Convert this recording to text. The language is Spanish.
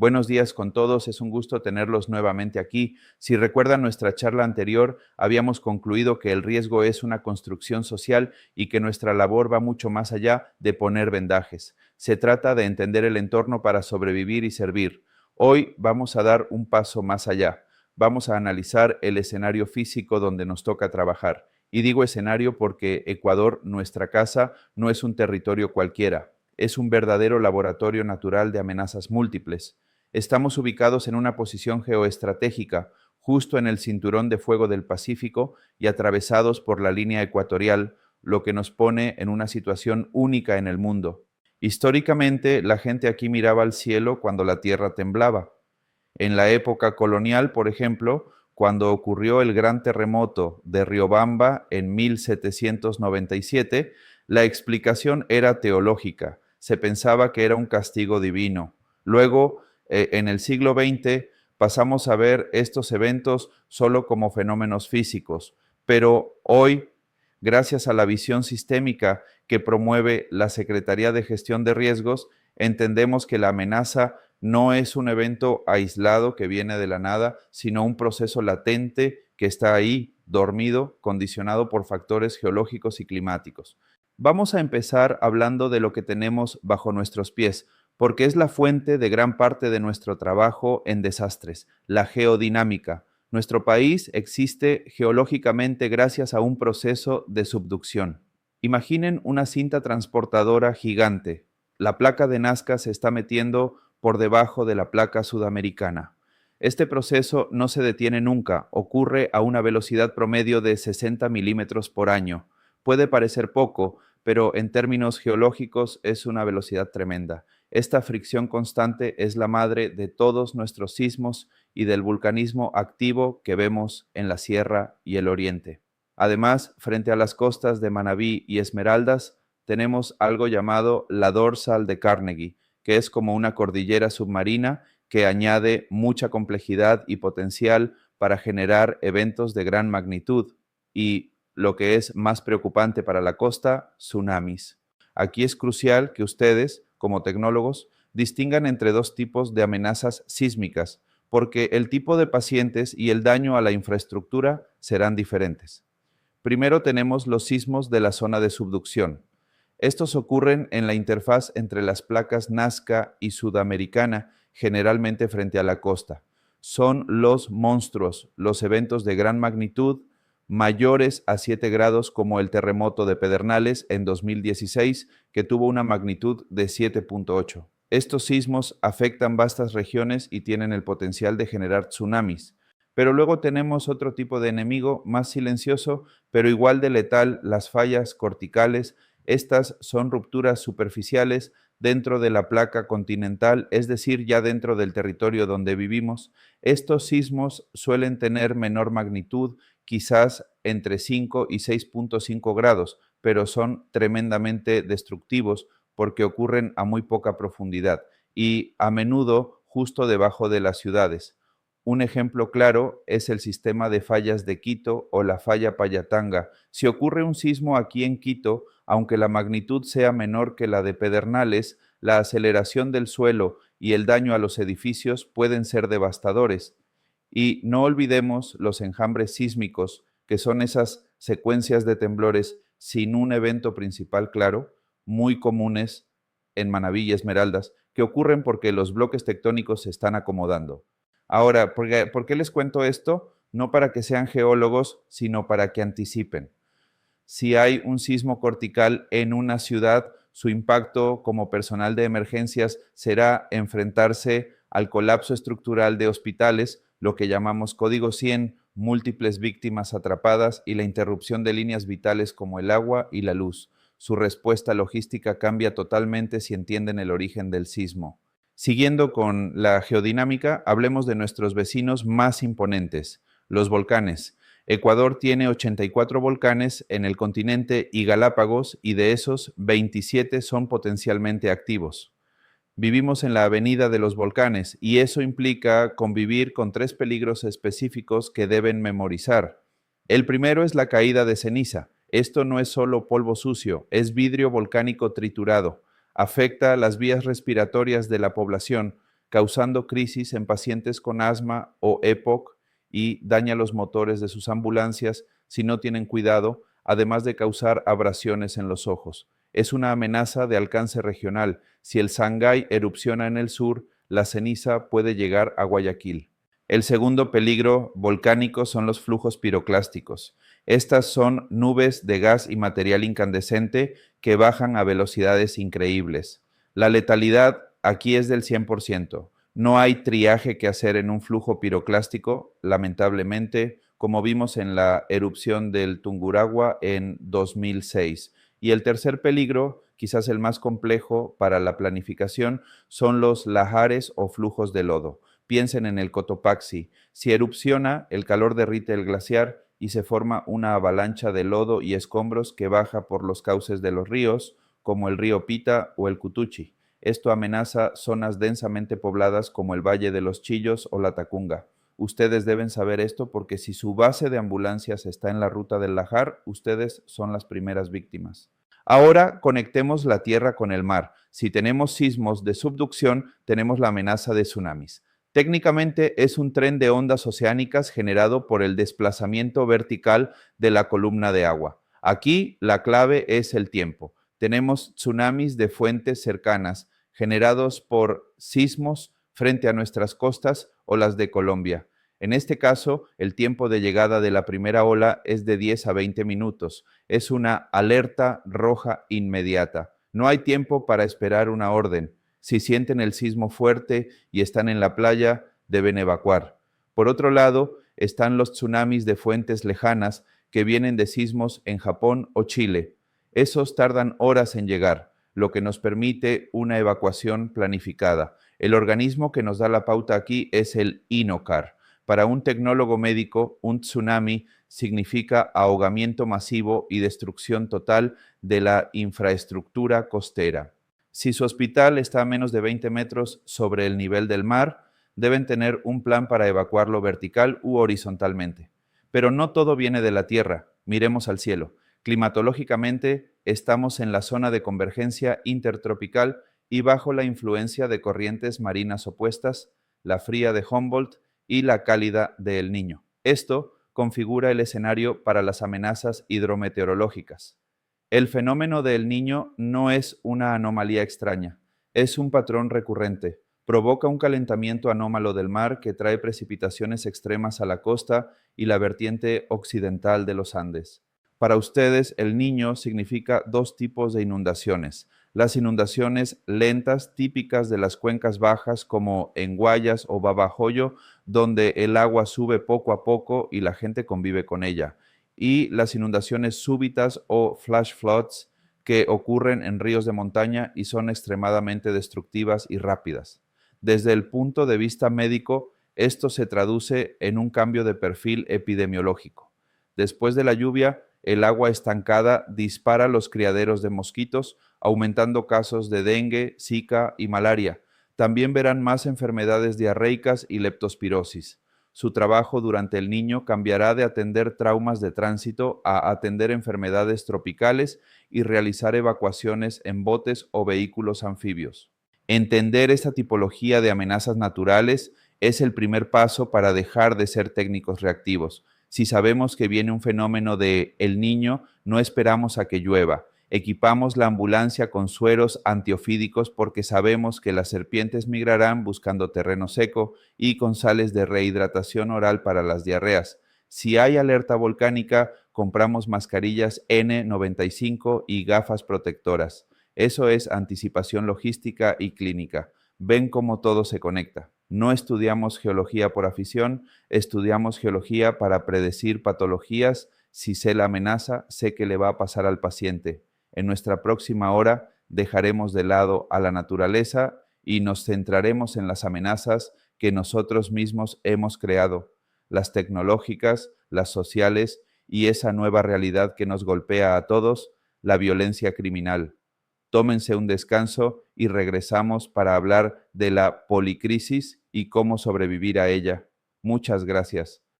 Buenos días con todos, es un gusto tenerlos nuevamente aquí. Si recuerdan nuestra charla anterior, habíamos concluido que el riesgo es una construcción social y que nuestra labor va mucho más allá de poner vendajes. Se trata de entender el entorno para sobrevivir y servir. Hoy vamos a dar un paso más allá. Vamos a analizar el escenario físico donde nos toca trabajar. Y digo escenario porque Ecuador, nuestra casa, no es un territorio cualquiera. Es un verdadero laboratorio natural de amenazas múltiples. Estamos ubicados en una posición geoestratégica, justo en el cinturón de fuego del Pacífico y atravesados por la línea ecuatorial, lo que nos pone en una situación única en el mundo. Históricamente, la gente aquí miraba al cielo cuando la tierra temblaba. En la época colonial, por ejemplo, cuando ocurrió el gran terremoto de Riobamba en 1797, la explicación era teológica. Se pensaba que era un castigo divino. Luego, en el siglo XX, pasamos a ver estos eventos solo como fenómenos físicos. Pero hoy, gracias a la visión sistémica que promueve la Secretaría de Gestión de Riesgos, entendemos que la amenaza no es un evento aislado que viene de la nada, sino un proceso latente que está ahí, dormido, condicionado por factores geológicos y climáticos. Vamos a empezar hablando de lo que tenemos bajo nuestros pies, porque es la fuente de gran parte de nuestro trabajo en desastres, la geodinámica. Nuestro país existe geológicamente gracias a un proceso de subducción. Imaginen una cinta transportadora gigante. La placa de Nazca se está metiendo por debajo de la placa sudamericana. Este proceso no se detiene nunca, ocurre a una velocidad promedio de 60 milímetros por año. Puede parecer poco, pero en términos geológicos es una velocidad tremenda. Esta fricción constante es la madre de todos nuestros sismos y del vulcanismo activo que vemos en la Sierra y el Oriente. Además, frente a las costas de Manabí y Esmeraldas, tenemos algo llamado la dorsal de Carnegie, que es como una cordillera submarina que añade mucha complejidad y potencial para generar eventos de gran magnitud y, lo que es más preocupante para la costa, tsunamis. Aquí es crucial que ustedes, como tecnólogos, distingan entre dos tipos de amenazas sísmicas, porque el tipo de pacientes y el daño a la infraestructura serán diferentes. Primero tenemos los sismos de la zona de subducción. Estos ocurren en la interfaz entre las placas Nazca y Sudamericana, generalmente frente a la costa. Son los monstruos, los eventos de gran magnitud, mayores a 7 grados, como el terremoto de Pedernales en 2016, que tuvo una magnitud de 7.8. Estos sismos afectan vastas regiones y tienen el potencial de generar tsunamis. Pero luego tenemos otro tipo de enemigo más silencioso, pero igual de letal, las fallas corticales. Estas son rupturas superficiales dentro de la placa continental, es decir, ya dentro del territorio donde vivimos. Estos sismos suelen tener menor magnitud, quizás entre 5 y 6.5 grados, pero son tremendamente destructivos porque ocurren a muy poca profundidad y a menudo justo debajo de las ciudades. Un ejemplo claro es el sistema de fallas de Quito o la falla Payatanga. Si ocurre un sismo aquí en Quito, aunque la magnitud sea menor que la de Pedernales, la aceleración del suelo y el daño a los edificios pueden ser devastadores. Y no olvidemos los enjambres sísmicos, que son esas secuencias de temblores sin un evento principal claro, muy comunes en Manabí y Esmeraldas, que ocurren porque los bloques tectónicos se están acomodando. Ahora, ¿por qué les cuento esto? No para que sean geólogos, sino para que anticipen. Si hay un sismo cortical en una ciudad, su impacto como personal de emergencias será enfrentarse al colapso estructural de hospitales, lo que llamamos código 100, múltiples víctimas atrapadas y la interrupción de líneas vitales como el agua y la luz. Su respuesta logística cambia totalmente si entienden el origen del sismo. Siguiendo con la geodinámica, hablemos de nuestros vecinos más imponentes, los volcanes. Ecuador tiene 84 volcanes en el continente y Galápagos, y de esos 27 son potencialmente activos. Vivimos en la avenida de los volcanes y eso implica convivir con 3 peligros específicos que deben memorizar. El primero es la caída de ceniza. Esto no es solo polvo sucio, es vidrio volcánico triturado. Afecta las vías respiratorias de la población, causando crisis en pacientes con asma o EPOC y daña los motores de sus ambulancias si no tienen cuidado, además de causar abrasiones en los ojos. Es una amenaza de alcance regional. Si el Sangay erupciona en el sur, la ceniza puede llegar a Guayaquil. El segundo peligro volcánico son los flujos piroclásticos. Estas son nubes de gas y material incandescente que bajan a velocidades increíbles. La letalidad aquí es del 100%. No hay triaje que hacer en un flujo piroclástico, lamentablemente, como vimos en la erupción del Tungurahua en 2006. Y el tercer peligro, quizás el más complejo para la planificación, son los lahares o flujos de lodo. Piensen en el Cotopaxi. Si erupciona, el calor derrite el glaciar y se forma una avalancha de lodo y escombros que baja por los cauces de los ríos, como el río Pita o el Cutuchi. Esto amenaza zonas densamente pobladas como el Valle de los Chillos o la Tacunga. Ustedes deben saber esto porque si su base de ambulancias está en la ruta del Lajar, ustedes son las primeras víctimas. Ahora conectemos la tierra con el mar. Si tenemos sismos de subducción, tenemos la amenaza de tsunamis. Técnicamente es un tren de ondas oceánicas generado por el desplazamiento vertical de la columna de agua. Aquí la clave es el tiempo. Tenemos tsunamis de fuentes cercanas generados por sismos frente a nuestras costas o las de Colombia. En este caso, el tiempo de llegada de la primera ola es de 10 a 20 minutos. Es una alerta roja inmediata. No hay tiempo para esperar una orden. Si sienten el sismo fuerte y están en la playa, deben evacuar. Por otro lado, están los tsunamis de fuentes lejanas que vienen de sismos en Japón o Chile. Esos tardan horas en llegar, lo que nos permite una evacuación planificada. El organismo que nos da la pauta aquí es el INOCAR. Para un tecnólogo médico, un tsunami significa ahogamiento masivo y destrucción total de la infraestructura costera. Si su hospital está a menos de 20 metros sobre el nivel del mar, deben tener un plan para evacuarlo vertical u horizontalmente. Pero no todo viene de la tierra. Miremos al cielo. Climatológicamente, estamos en la zona de convergencia intertropical y bajo la influencia de corrientes marinas opuestas, la fría de Humboldt y la cálida de El Niño. Esto configura el escenario para las amenazas hidrometeorológicas. El fenómeno de El Niño no es una anomalía extraña, es un patrón recurrente. Provoca un calentamiento anómalo del mar que trae precipitaciones extremas a la costa y la vertiente occidental de los Andes. Para ustedes, El Niño significa dos tipos de inundaciones. Las inundaciones lentas típicas de las cuencas bajas como en Guayas o Babahoyo, donde el agua sube poco a poco y la gente convive con ella. Y las inundaciones súbitas o flash floods que ocurren en ríos de montaña y son extremadamente destructivas y rápidas. Desde el punto de vista médico, esto se traduce en un cambio de perfil epidemiológico. Después de la lluvia, el agua estancada dispara los criaderos de mosquitos, aumentando casos de dengue, zika y malaria. También verán más enfermedades diarreicas y leptospirosis. Su trabajo durante El Niño cambiará de atender traumas de tránsito a atender enfermedades tropicales y realizar evacuaciones en botes o vehículos anfibios. Entender esta tipología de amenazas naturales es el primer paso para dejar de ser técnicos reactivos. Si sabemos que viene un fenómeno de El Niño, no esperamos a que llueva. Equipamos la ambulancia con sueros antiofídicos porque sabemos que las serpientes migrarán buscando terreno seco y con sales de rehidratación oral para las diarreas. Si hay alerta volcánica, compramos mascarillas N95 y gafas protectoras. Eso es anticipación logística y clínica. Ven cómo todo se conecta. No estudiamos geología por afición, estudiamos geología para predecir patologías. Si sé la amenaza, sé qué le va a pasar al paciente. En nuestra próxima hora dejaremos de lado a la naturaleza y nos centraremos en las amenazas que nosotros mismos hemos creado, las tecnológicas, las sociales y esa nueva realidad que nos golpea a todos, la violencia criminal. Tómense un descanso y regresamos para hablar de la policrisis y cómo sobrevivir a ella. Muchas gracias.